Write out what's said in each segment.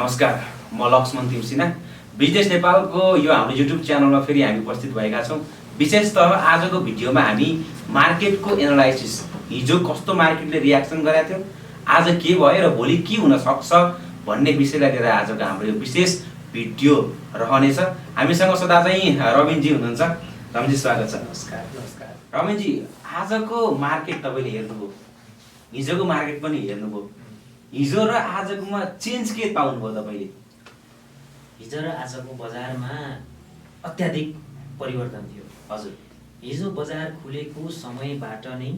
नमस्कार, म लक्ष्मण तिमसिना बिजनेस नेपालको यो हाम्रो युट्युब च्यानलमा फेरि हामी उपस्थित भएका छौँ। विशेषतः आजको भिडियोमा हामी मार्केटको एनालाइसिस, हिजो कस्तो मार्केटले रियाक्सन गरेको थियो, आज के भयो र भोलि के हुन सक्छ भन्ने विषयलाई लिएर आजको हाम्रो यो विशेष भिडियो रहनेछ। हामीसँग सदा चाहिँ रबिनजी हुनुहुन्छ। रबिनजी स्वागत छ। नमस्कार। नमस्कार रबिनजी, आजको मार्केट तपाईले हेर्नुभयो, हिजोको मार्केट पनि हेर्नुभयो, हिजो र आजकोमा चेन्ज के पाउनुभयो तपाईले? हिजो र आजको बजारमा अत्याधिक परिवर्तन थियो। हजुर, हिजो बजार खुलेको समयबाट नै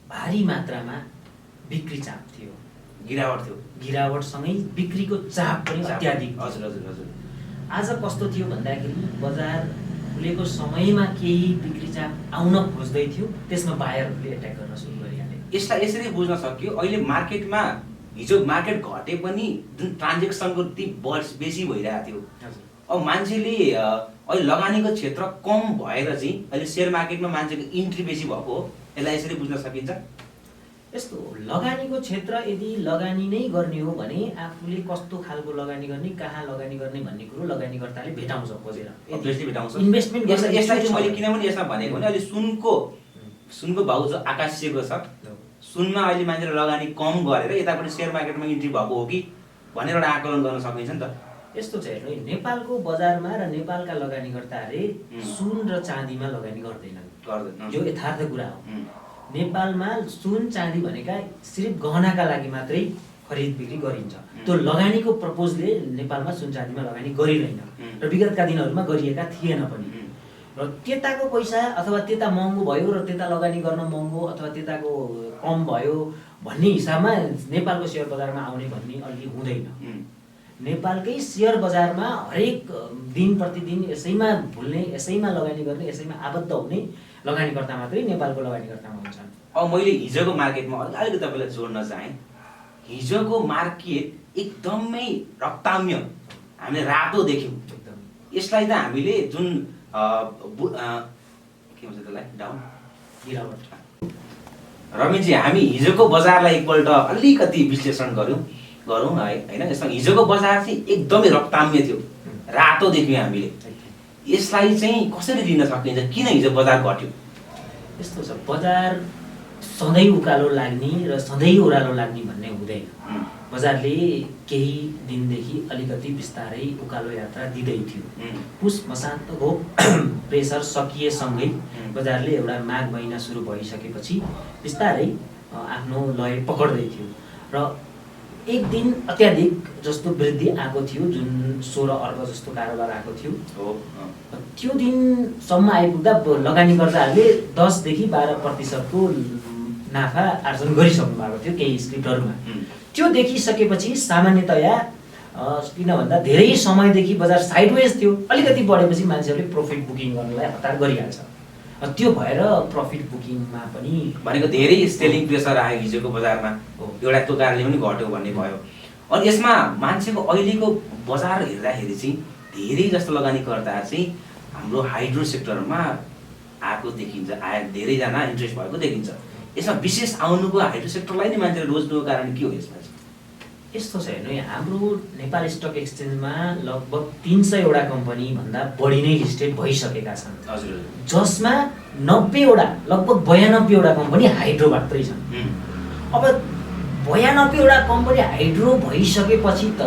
भारी मात्रामा बिक्री चाप थियो, गिरावट थियो। गिरावटसँगै बिक्रीको चाप पनि अत्याधिक। हजुर हजुर हजुर। आज कस्तो थियो भन्दाखेरि बजार खुलेको समयमा केही बिक्री चाप आउन खोज्दै थियो, त्यसमा बायरहरूले एट्याक गर्न सुरु गरिहाले। यसलाई यसरी बुझ्न सक्यो, अहिले मार्केटमा हिजो मार्केट घटे पनि जुन ट्रान्जेक्सनको ती बेसी भइरहेको थियो। अब मान्छेले अहिले लगानीको क्षेत्र कम भएर चाहिँ अहिले सेयर मार्केटमा मान्छेको इन्ट्री बेसी भएको हो, यसलाई यसरी बुझ्न सकिन्छ? यस्तो लगानीको क्षेत्र यदि लगानी नै गर्ने हो भने आफूले कस्तो खालको लगानी गर्ने, कहाँ लगानी गर्ने भन्ने कुरो लगानीकर्ताले भेटाउँछ खोजेर। अभियसली भेटाउँछ। इन्भेस्टमेन्ट यसलाई चाहिँ मैले किनभने यसमा भनेको भने अहिले सुनको भाउ जो आकाशिएको छ, सुनमा अहिले मान्छेले लगानी कम गरेर यतापट्टि सेयर मार्केटमा इन्ट्री भएको हो कि भनेर एउटा आकलन गर्न सकिन्छ नि त। यस्तो छ हेर्नु, नेपालको बजारमा र नेपालका लगानीकर्ताहरूले सुन र चाँदीमा लगानी गर्दैनन्, जो यथार्थ कुरा हो। नेपालमा सुन चाँदी भनेका सिर्फ गहनाका लागि मात्रै खरिद बिक्री गरिन्छ। त्यो लगानीको प्रपोजले नेपालमा सुन चाँदीमा लगानी गरिँदैन र विगतका दिनहरूमा गरिएका थिएन पनि। र त्यताको पैसा अथवा त्यता महँगो भयो र त्यता लगानी गर्न महँगो अथवा त्यताको कम भयो भन्ने हिसाबमा नेपालको सेयर बजारमा आउने भन्ने अलि हुँदैन। नेपालकै सेयर बजारमा हरेक दिन प्रतिदिन यसैमा भुल्ने, यसैमा लगानी गर्ने, यसैमा आबद्ध हुने लगानीकर्ता मात्रै नेपालको लगानीकर्तामा हुन्छन्। अब मैले हिजोको मार्केटमा अलिकति तपाईँलाई जोड्न चाहेँ। हिजोको मार्केट एकदमै रक्ताम्य, हामीले रातो देख्यौँ। यसलाई त हामीले जुन के भन्छ त्यसलाई, डाउन गिरावट। रबिनजी, हामी हिजोको बजारलाई एकपल्ट अलिकति विश्लेषण गरौँ है, होइन? यसमा हिजोको बजार चाहिँ एकदमै रक्ताम्य थियो, रातो देख्यौँ हामीले। यसलाई चाहिँ कसरी लिन सकिन्छ? किन हिजो बजार घट्यो? यस्तो छ, बजार सधैँ उकालो लाग्ने र सधैँ ओह्रालो लाग्ने भन्ने हुँदैन। बजारले केही दिनदेखि अलिकति बिस्तारै उकालो यात्रा दिँदै थियो। पुस मसान्तको प्रेसर सकिएसँगै बजारले एउटा माघ महिना सुरु भइसकेपछि बिस्तारै आफ्नो लय पक्र्दै थियो र एक दिन अत्याधिक जस्तो वृद्धि आएको थियो, जुन 16 अर्ब जस्तो कारोबार आएको थियो। त्यो दिनसम्म आइपुग्दा लगानीकर्ताहरूले 10 देखि 12% नाफा आर्जन गरिसक्नु भएको थियो केही स्क्रिप्टहरूमा। त्यो देखिसकेपछि सामान्यतया किन भन्दा धेरै समयदेखि बजार साइडवेज थियो, अलिकति बढेपछि मान्छेहरूले प्रफिट बुकिङ गर्नलाई हतार गरिहाल्छ। त्यो भएर प्रफिट बुकिङमा पनि भनेको धेरै सेलिङ प्रेसर आयो हिजोको बजारमा, एउटा त्यो कारणले पनि घट्यो भन्ने भयो। अनि यसमा मान्छेको अहिलेको बजार हेर्दाखेरि चाहिँ धेरै जस्तो लगानीकर्ताहरू चाहिँ हाम्रो हाइड्रो सेक्टरमा आएको देखिन्छ, धेरैजना इन्ट्रेस्ट भएको देखिन्छ। यसमा विशेष आउनुको हाइड्रो सेक्टरलाई नै मान्छेले रोज्नुको कारण के हो? यसमा यस्तो छ हेर्नु, हाम्रो नेपाल स्टक एक्सचेन्जमा लगभग 300 वटा कम्पनी भन्दा बढी नै लिस्टेड भइसकेका छन्। हजुर, जसमा 90 वटा, लगभग 92 वटा कम्पनी हाइड्रो मात्रै छन्। अब 92 वटा कम्पनी हाइड्रो भइसकेपछि त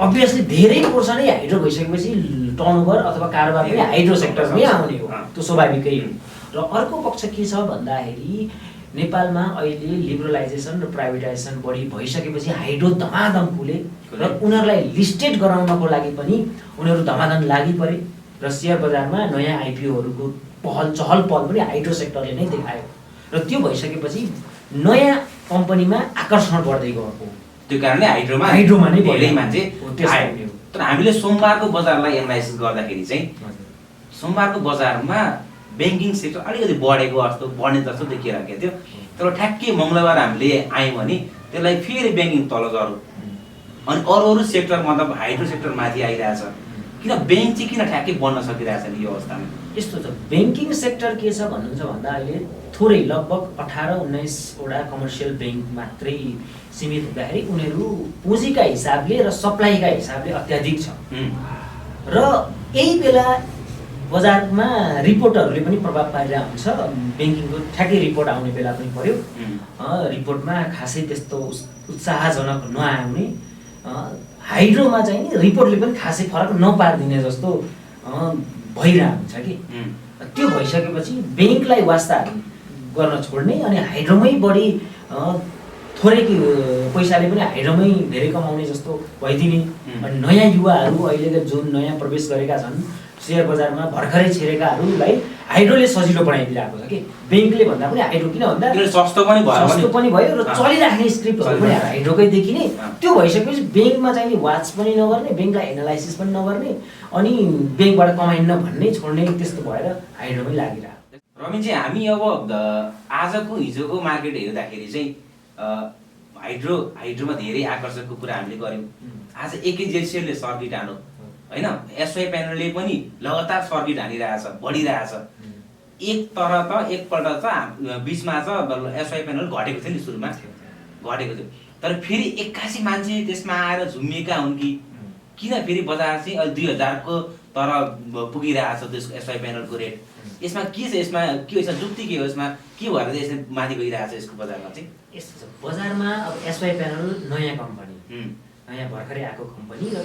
अभियसली धेरै पोर्सनै हाइड्रो भइसकेपछि टर्नओभर अथवा कारोबार पनि हाइड्रो सेक्टरमै आउने हो, त्यो स्वाभाविकै हो। र अर्को पक्ष के छ भन्दाखेरि नेपालमा अहिले लिबरलाइजेसन र प्राइभेटाइजेसन बढी भइसकेपछि हाइड्रो धमाधम खुले र उनीहरूलाई लिस्टेड गराउनको लागि पनि उनीहरू धमाधम लागि परे र सेयर बजारमा नयाँ आइपिओहरूको चहल पहल पनि हाइड्रो सेक्टरले नै देखायो र त्यो भइसकेपछि नयाँ कम्पनीमा आकर्षण बढ्दै गएको। त्यो कारणले हाइड्रोमा नै धेरै मान्छे आयो। तर हामीले सोमबारको बजारलाई एनालाइसिस गर्दाखेरि चाहिँ सोमबारको बजारमा ब्याङ्किङ सेक्टर अलिकति बढेको जस्तो, बढ्ने जस्तो देखिरहेको थियो। तर ठ्याक्कै मङ्गलबार हामीले आयौँ भने त्यसलाई फेरि ब्याङ्किङ तल झर्यो। अनि अरू सेक्टर मतलब हाइड्रो सेक्टर माथि आइरहेछ। किन ब्याङ्क चाहिँ किन ठ्याक्कै बन्न सकिरहेछ नि यो अवस्थामा? यस्तो छ, ब्याङ्किङ सेक्टर के छ भन्नुहुन्छ भन्दा अहिले थोरै लगभग 18-19 वटा कमर्सियल ब्याङ्क मात्रै सीमित हुँदाखेरि उनीहरू पुँजीका हिसाबले र सप्लाईका हिसाबले अत्याधिक छ। र यही बेला बजारमा रिपोर्टहरूले पनि प्रभाव पारिरहेको हुन्छ। ब्याङ्किङको ठ्याक्कै रिपोर्ट आउने बेला पनि पर्यो। रिपोर्टमा खासै त्यस्तो उत्साहजनक नआउने, हाइड्रोमा चाहिँ नि रिपोर्टले पनि खासै फरक नपारिदिने जस्तो भइरहेको हुन्छ कि। त्यो भइसकेपछि ब्याङ्कलाई वास्ता गर्न छोड्ने अनि हाइड्रोमै बढी थोरै पैसाले पनि हाइड्रोमै धेरै कमाउने जस्तो भइदिने। अनि नयाँ युवाहरू अहिलेका जुन नयाँ प्रवेश गरेका छन् सेयर बजारमा भर्खरै छिरेकाहरूलाई हाइड्रोले सजिलो बनाइदिरहेको छ कि। ब्याङ्कले भन्दा पनि हाइड्रो किन भन्दा सस्तो पनि भयो र चलिराख्ने स्क्रिप्टहरू पनि हाइड्रोकै देखिने। त्यो भइसकेपछि ब्याङ्कमा चाहिँ नि वाच पनि नगर्ने, ब्याङ्कलाई एनालाइसिस पनि नगर्ने, अनि ब्याङ्कबाट कमाइन्न भन्ने छोड्ने, त्यस्तो भएर हाइड्रोमै लागिरहेको। रमिनजी, हामी अब आजको हिजोको मार्केट हेर्दाखेरि चाहिँ हाइड्रोमा धेरै आकर्षकको कुरा हामीले गऱ्यौँ। आज एकेजेसिएलले सर्किट हानो होइन, एसवाई प्यानलले पनि लगातार सर्किट हानिरहेछ, बढिरहेछ। एकपल्ट त बिचमा त एसवाई प्यानल घटेको थियो नि, सुरुमा घटेको थियो, तर फेरि 81 मान्छे त्यसमा आएर झुम्मिएका हुन् कि किन फेरि बजार चाहिँ अहिले 2000 को तर पुगिरहेछ त्यसको एसवाई प्यानलको रेट? यसमा के छ? यसमा के हो? जुक्ति के हो? यसमा के भएर चाहिँ यसले माथि गइरहेछ यसको बजारमा चाहिँ? यस्तो छ, बजारमा अब एसवाई प्यानल नयाँ कम्पनी, नयाँ भर्खरै आएको कम्पनी, र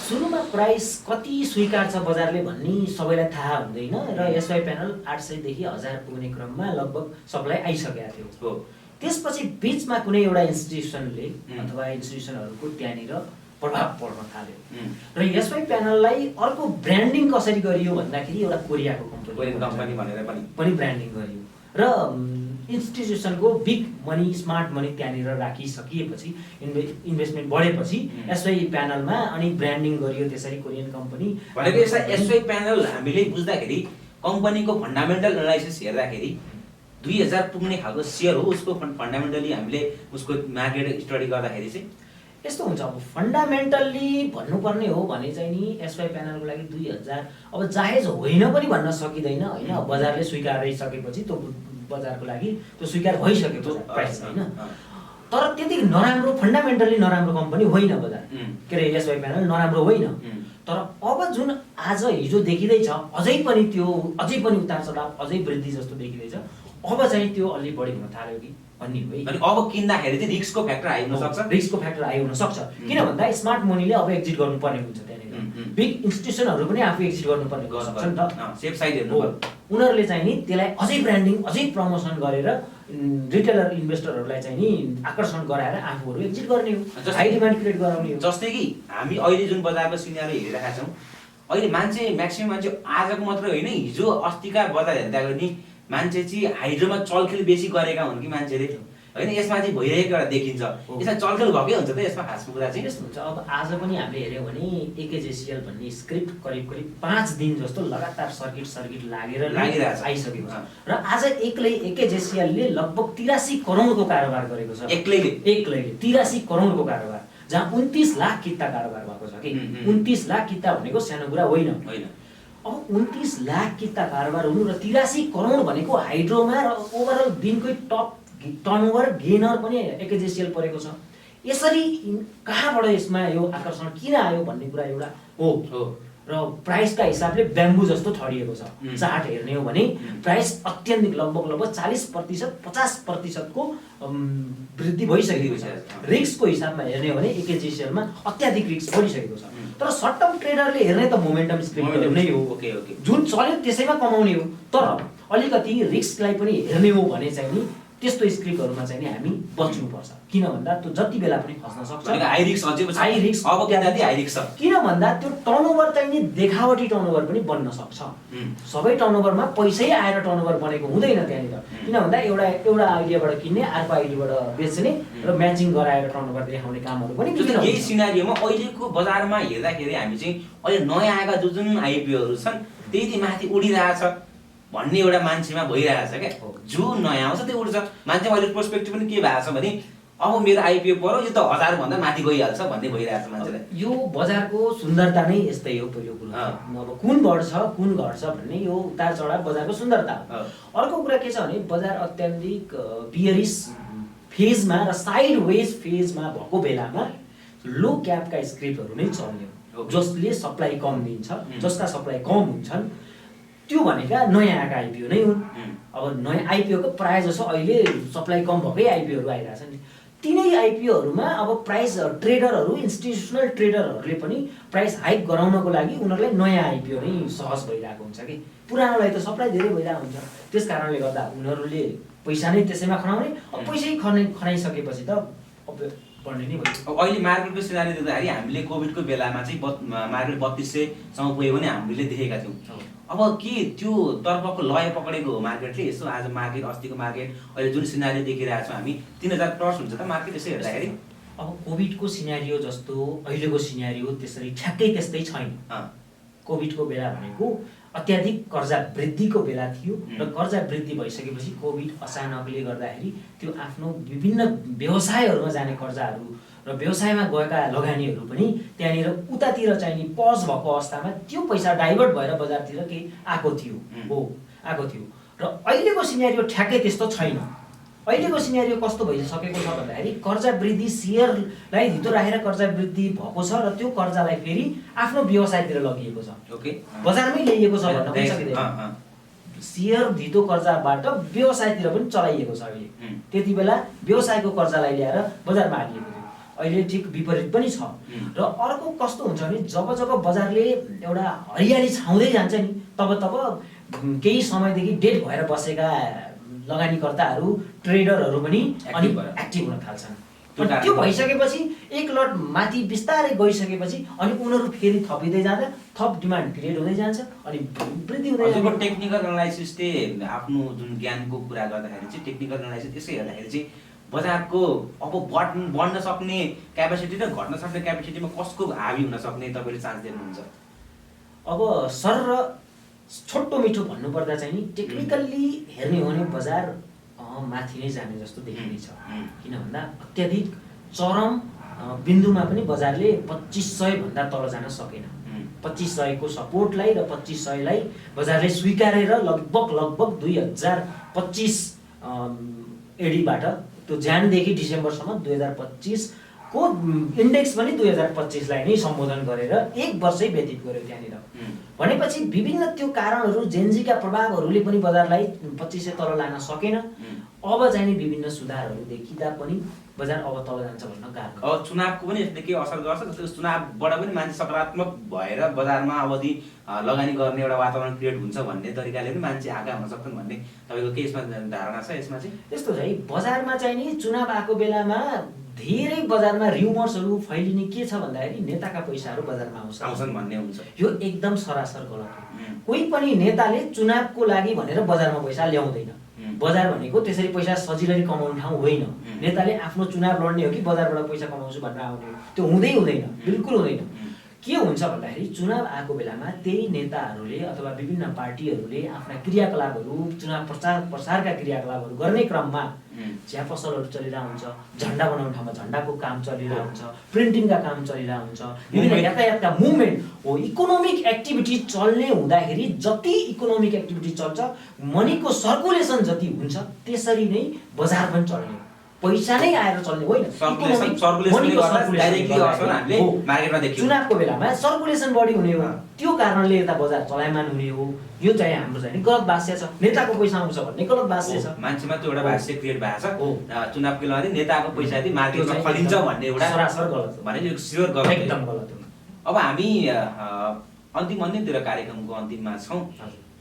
सुरुमा प्राइस कति स्वीकार छ बजारले भन्ने सबैलाई थाहा हुँदैन। र एसवाई प्यानल 800 देखि 1000 पुग्ने क्रममा लगभग सप्लाई आइसकेको थियो। त्यसपछि बिचमा कुनै एउटा इन्स्टिट्युसनले अथवा इन्स्टिट्युसनहरूको त्यहाँनिर प्रभाव पर्न थाल्यो र एसवाई प्यानललाई अर्को ब्रान्डिङ कसरी गरियो भन्दाखेरि एउटा कोरियाको कम्पनी भनेर पनि ब्रान्डिङ गरियो र इन्स्टिट्युसनको बिग मनी, स्मार्ट मनी त्यहाँनिर राखिसकिएपछि, इन्भेस्टमेन्ट बढेपछि एसवाई प्यानलमा अनि ब्रान्डिङ गरियो त्यसरी कोरियन कम्पनी भनेको। यसलाई एसवाई प्यानल हामीले बुझ्दाखेरि कम्पनीको फन्डामेन्टल एनालाइसिस हेर्दाखेरि 2000 पुग्ने खालको सेयर हो उसको फन्डामेन्टली हामीले उसको मार्केट स्टडी गर्दाखेरि चाहिँ यस्तो हुन्छ। अब फन्डामेन्टल्ली भन्नुपर्ने हो भने चाहिँ नि एसवाई प्यानलको लागि 2000 अब जायज होइन पनि भन्न सकिँदैन होइन। बजारले स्वीकारिसकेपछि त्यो बजारको लागि त्यो स्वीकार भइसकेको प्राइस होइन। तर त्यति नराम्रो, फन्डामेन्टल्ली नराम्रो कम्पनी होइन बजार, के अरे एसवाई प्यानल नराम्रो होइन। तर अब जुन आज हिजो देखिँदैछ अझै पनि उतार चढाव, अझै वृद्धि जस्तो देखिँदैछ, अब चाहिँ त्यो अलि बढी हुन थाल्यो कि भन्ने हो है। अनि अब किन्दाखेरि चाहिँ रिस्कको फ्याक्टर आइहुन सक्छ। रिस्कको फ्याक्टर आइहुन सक्छ किन भन्दा स्मार्ट मनीले अब एक्जिट गर्नुपर्ने हुन्छ त्यहाँनिर। बिग इन्स्टिट्युसनहरू पनि आफू एक्जिट गर्नुपर्ने सक्छ नि त। सेफ साइड हेर्नु पर्यो। उनीहरूले चाहिँ नि त्यसलाई अझै ब्रान्डिङ, अझै प्रमोसन गरेर रिटेलर इन्भेस्टरहरूलाई चाहिँ नि आकर्षण गराएर आफूहरू एक्जिट गर्ने हो, हाई डिमान्ड क्रिएट गराउने हो। जस्तै कि हामी अहिले जुन बजारको सिनेरियो हेरिरहेका छौँ, अहिले म्याक्सिमम मान्छे आजको मात्रै होइन, हिजो अस्तिका बजार हेर्दाखेरि नि मान्छे चाहिँ हाइड्रोमा चलखेल बेसी गरेका हुन् कि मान्छेले होइन। यसमा चाहिँ भइरहेको एउटा देखिन्छ, यसमा चलखेल भएकै हुन्छ त यसमा खासमा कुरा चाहिँ यस्तो हुन्छ। अब आज पनि हामीले हेऱ्यौँ भने एकेजेसिएल भन्ने स्क्रिप्ट करिब 5 दिन जस्तो लगातार सर्किट लागेर आइसकेको छ र आज एक्लै एकेजेसिएलले लगभग 83 करोडको कारोबार गरेको छ। एक्लैले 83 करोडको कारोबार, जहाँ 29 लाख किता कारोबार भएको छ कि। 29 लाख किता भनेको सानो कुरा होइन। अब 29 लाख किता कारोबार हुनु र 83 करोड भनेको हाइड्रोमा र ओभरअल दिनकै टप टर्नओभर गेनर पनि एकेजेसिएल परेको छ। यसरी कहाँबाट यसमा यो आकर्षण किन आयो भन्ने कुरा एउटा हो र प्राइसका हिसाबले ब्याम्बु जस्तो ठडिएको छ। चार्ट हेर्ने हो भने प्राइस अत्यन्त लगभग 40% 50% को वृद्धि भइसकेको छ। रिस्कको हिसाबमा हेर्ने हो भने एकेजेसिएलमा अत्याधिक रिस्क बढिसकेको छ। तर सर्ट टर्म ट्रेडरले हेर्ने त मोमेन्टम स्क्रिप्टहरू नै हो, जुन चल्यो त्यसैमा कमाउने हो। तर अलिकति रिस्कलाई पनि हेर्ने हो भने चाहिँ नि त्यस्तो स्क्रिप्टहरुमा चाहिँ नि हामी बच्नुपर्छ। किन भन्दा त्यो जति बेला पनि खस्न सक्छ। हाई रिस्क अझै पनि हाई रिस्क अब किनभने हाई रिस्क छ। किन भन्दा त्यो टर्नओभर चाहिँ नि देखावटी टर्नओभर पनि बन्न सक्छ। सबै टर्नओभरमा पैसै आएर टर्नओभर बनेको हुँदैन त्यहाँनिर। किन भन्दा एउटा आइडियाबाट किन्ने, अर्को आइडियाबाट बेच्ने र म्याचिङ गराएर टर्नओभर देखाउने कामहरु पनि हुन्छ। यही सिनारियोमा अहिलेको बजारमा हेर्दाखेरि हामी चाहिँ अहिले नयाँ आएका जुन आइपिओहरु छन् त्यही माथि उडिरहेछ भन्ने एउटा मान्छेमा भइरहेछ क्या। जो नयाँ आउँछ त्यो उड्छ। मान्छे अहिले पर्सपेक्टिभ पनि के भएको छ भने अब मेरो आइपिओ पर्यो यो त 1000 भन्दा माथि गइहाल्छ भन्ने भइरहेछ मान्छेलाई। यो बजारको सुन्दरता नै यस्तै हो। पहिलो कुरो अब कुन बढ्छ कुन घट्छ भन्ने यो उतार चढाव बजारको सुन्दरता हो। अर्को कुरा के छ भने बजार अत्याधिक बियरिस फेजमा र साइड वेज फेजमा भएको बेलामा लो क्यापका स्क्रिप्टहरू नै चल्ने हो, जसले सप्लाई कम दिन्छ, जसका सप्लाई कम हुन्छन् त्यो भनेका नयाँ आएका आइपिओ नै हुन्। अब नयाँ आइपिओको प्रायः जसो अहिले सप्लाई कम भएकै आइपिओहरू आइरहेछ नि, तिनै आइपिओहरूमा अब प्राइस ट्रेडरहरू इन्स्टिट्युसनल ट्रेडरहरूले पनि प्राइस हाइक गराउनको लागि उनीहरूलाई नयाँ आइपिओ नै सहज भइरहेको हुन्छ कि पुरानोलाई त सप्लाई धेरै भइरहेको हुन्छ। त्यस कारणले गर्दा उनीहरूले पैसा नै त्यसैमा खनाउने, अब पैसै खनाइसकेपछि त अब बढ्ने नै भयो। अब अहिले मार्केटको सिनारी देख्दाखेरि हामीले कोभिडको बेलामा चाहिँ मार्केट 3200 सम्म पुगेको पनि हामीले देखेका थियौँ। अब के त्यो तर्फको लय पकडेको हो मार्केटले? यसो आज मार्केट अस्तिको मार्केट अहिले जुन सिनारी देखिरहेको छौँ हामी 3000 क्रस हुन्छ त मार्केट यसो हेर्दाखेरि? अब कोभिडको सिनारियो जस्तो अहिलेको सिनारियो त्यसरी ठ्याक्कै त्यस्तै छैन। कोभिडको बेला भनेको अत्याधिक कर्जा वृद्धिको बेला थियो र कर्जा वृद्धि भइसकेपछि कोभिड अचानकले गर्दाखेरि त्यो आफ्नो विभिन्न व्यवसायहरूमा जाने कर्जाहरू र व्यवसायमा गएका लगानीहरू पनि त्यहाँनिर उतातिर चाहिँ नि पज भएको अवस्थामा त्यो पैसा डाइभर्ट भएर बजारतिर केही आएको थियो र अहिलेको सिनेरियो ठ्याक्कै त्यस्तो छैन। अहिलेको सिनेरियो कस्तो भइसकेको छ भन्दाखेरि कर्जा वृद्धि सेयरलाई धितो राखेर कर्जा वृद्धि भएको छ र त्यो कर्जालाई फेरि आफ्नो व्यवसायतिर लगिएको छ। बजारमै ल्याइएको छ भन्न पनि सकिँदैन। सेयर धितो कर्जाबाट व्यवसायतिर पनि चलाइएको छ अहिले। त्यति बेला व्यवसायको कर्जालाई ल्याएर बजारमा हालिएको थियो, अहिले ठिक विपरीत पनि छ। र अर्को कस्तो हुन्छ भने जब जब बजारले एउटा हरियाली छाउँदै जान्छ नि तब केही समयदेखि डेड भएर बसेका लगानीकर्ताहरू ट्रेडरहरू पनि अलिक एक्टिभ हुन थाल्छन्। त्यो भइसकेपछि एक लट माथि बिस्तारै गइसकेपछि अनि उनीहरू फेरि थपिँदै जाँदा थप डिमान्ड क्रिएट हुँदै जान्छ अनि वृद्धि हुँदै जान्छ। टेक्निकल एनालाइसिसले आफ्नो जुन ज्ञानको कुरा गर्दाखेरि चाहिँ टेक्निकल एनालाइसिस यसै हेर्दाखेरि चाहिँ बजारको अब बढ्न सक्ने क्यापेसिटी र घट्न सक्ने क्यापेसिटीमा कसको हावी हुन सक्ने तपाईँले चान्स देख्नुहुन्छ? अब सर र छोटो मिठो भन्नुपर्दा चाहिँ नि टेक्निकल्ली हेर्ने हो भने बजार माथि नै जाने जस्तो देखिँदैछ। किन भन्दा अत्याधिक चरम बिन्दुमा पनि बजारले 2500 भन्दा तल जान सकेन। 2500 को सपोर्टलाई र 2500 लाई बजारले स्वीकारेर लगभग 2025 एडीबाट त्यो जनवरीदेखि डिसेम्बरसम्म 2025 को इन्डेक्स पनि 2025 लाई नै सम्बोधन गरेर एक वर्षै व्यतीत गर्यो त्यहाँनिर। भनेपछि विभिन्न त्यो कारणहरू जेनजीका प्रभावहरूले पनि बजारलाई 2500 तल लान सकेन। अब चाहिँ नि विभिन्न सुधारहरू देखिँदा पनि बजार अब तल जान्छ भन्न गाह्रो। अब चुनावको पनि यसले के असर गर्छ? जस्तो चुनावबाट पनि मान्छे सकारात्मक भएर बजारमा अवधि लगानी गर्ने एउटा वातावरण क्रिएट हुन्छ भन्ने तरिकाले पनि मान्छे आएका हुन सक्छन् भन्ने तपाईँको के यसमा धारणा छ? यसमा चाहिँ यस्तो छ है, बजारमा चाहिँ नि चुनाव आएको बेलामा धेरै बजारमा र्युमर्सहरू फैलिने के छ भन्दाखेरि नेताका पैसाहरू बजारमा आउँछन् भन्ने हुन्छ। यो एकदम सरासर गलत हो। कोही पनि नेताले चुनावको लागि भनेर बजारमा पैसा ल्याउँदैन। बजार भनेको त्यसरी पैसा सजिलै कमाउने ठाउँ होइन। नेताले आफ्नो चुनाव लड्ने हो कि बजारबाट पैसा कमाउँछु भनेर आउने हो, त्यो हुँदैन, बिल्कुल हुँदैन। के हुन्छ भन्दाखेरि चुनाव आएको बेलामा त्यही नेताहरूले अथवा विभिन्न पार्टीहरूले आफ्ना क्रियाकलापहरू चुनाव प्रचारका क्रियाकलापहरू गर्ने क्रममा चिया पसलहरू चलिरहेको हुन्छ, झन्डा बनाउने ठाउँमा झन्डाको काम चलिरहेको हुन्छ, प्रिन्टिङका काम चलिरहेको हुन्छ, विभिन्न यातायातका मुभमेन्ट हो, इकोनोमिक एक्टिभिटी चल्ने हुँदाखेरि जति इकोनोमिक एक्टिभिटी चल्छ मनीको सर्कुलेसन जति हुन्छ त्यसरी नै बजार पनि चल्ने, पैसा नै आएर चल्ने होइन। चुनावको बेलामा सर्कुलेसन बढी हुने हो, त्यो कारणले यता बजार चलायमान हुने हो। यो चाहिँ हाम्रो चाहिँ गलत भाष्य छ। नेताको पैसा आउँछ भन्ने गलत भाष्य छ। मान्छेमा त्यो एउटा भाष्य क्रिएट भएको छ चुनावको लागि नेताको पैसा यदि मार्केटमा खलिन्छ भन्ने एउटा सरासर गलत हो। भने यो स्योर गलत, एकदम गलत हो। अब हामी अन्तिमतिर कार्यक्रमको अन्तिममा छौँ।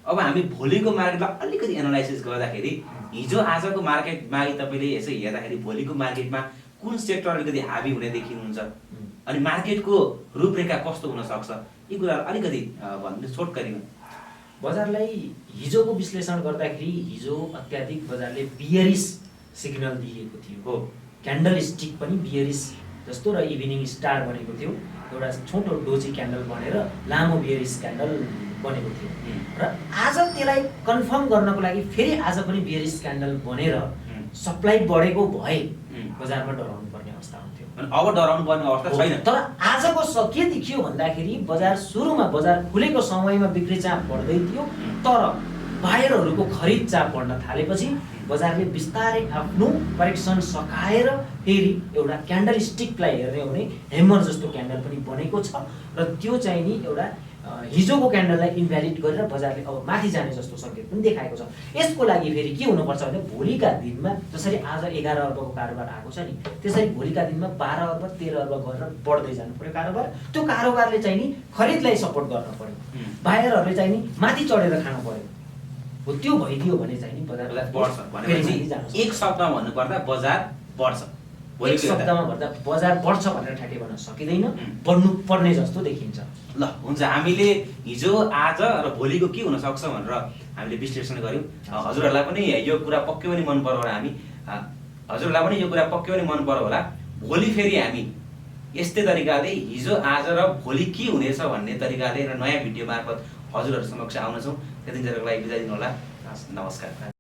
अब हामी भोलिको मार्केटलाई अलिकति एनालाइसिस गर्दाखेरि हिजो आजको मार्केटमा तपाईँले यसो हेर्दाखेरि भोलिको मार्केटमा कुन सेक्टर अलिकति हावी हुने देखिनुहुन्छ अनि मार्केटको रूपरेखा कस्तो हुन सक्छ, यी कुराहरू अलिकति भन्नु छोटकरीमा। बजारलाई हिजोको विश्लेषण गर्दाखेरि हिजो अत्याधिक बजारले बियरिस सिग्नल दिएको थियो हो। क्यान्डल स्टिक पनि बियरिस जस्तो र इभिनिङ स्टार बनेको थियो, एउटा छोटो डोजी क्यान्डल बनेर लामो बियरिस क्यान्डल बनेको थियो र आज त्यसलाई कन्फर्म गर्नको लागि फेरि आज पनि बियरिस क्यान्डल बनेर सप्लाई बढेको भए बजारमा डराउनु पर्ने अवस्था हुन्थ्यो। अनि अब डराउनु पर्ने अवस्था छैन। तर आजको के देखियो भन्दाखेरि बजार सुरुमा बजार खुलेको समयमा बिक्री चाप बढ्दै थियो, तर बायरहरूको खरिद चाप बढ्न थालेपछि बजारले बिस्तारै आफ्नो परीक्षण सकाएर फेरि एउटा क्यान्डल स्टिकलाई हेर्ने हो भने हेमर जस्तो क्यान्डल पनि बनेको छ र त्यो चाहिँ नि एउटा हिजोको क्यान्डललाई इन्भ्यालिड गरेर बजारले अब माथि जाने जस्तो सङ्केत पनि देखाएको छ। यसको लागि फेरि के हुनुपर्छ भने भोलिका दिनमा जसरी आज 11 अर्बको कारोबार आएको छ नि, त्यसरी भोलिका दिनमा 12 अर्ब 13 अर्ब गरेर बढ्दै जानु पर्यो कारोबार। त्यो कारोबारले चाहिँ नि खरिदलाई सपोर्ट गर्न पर्यो, बायरहरूले चाहिँ नि माथि चढेर खानु पर्यो। हो त्यो भइदियो भने चाहिँ नि बजार बढ्छ भनेपछि एक शब्दमा भन्नुपर्दा बजार बढ्छ। एक शब्दमा भन्दा बजार बढ्छ भनेर ठ्याक्कै भन्न सकिँदैन, बढ्नु पर्ने जस्तो देखिन्छ। ल हुन्छ, हामीले हिजो आज र भोलिको के हुन सक्छ भनेर हामीले विश्लेषण गर्यौँ। हजुरहरूलाई पनि यो कुरा पक्कै पनि मन पर्यो होला, हजुरहरूलाई पनि यो कुरा पक्कै पनि मन पर्यो होला। भोलि फेरि हामी यस्तै तरिकाले हिजो आज र भोलि के हुनेछ भन्ने तरिकाले र नयाँ भिडियो मार्फत हजुरहरू समक्ष आउनेछौँ। त्यतिन्जेलको लागि बिदा दिनु होला। नमस्कार।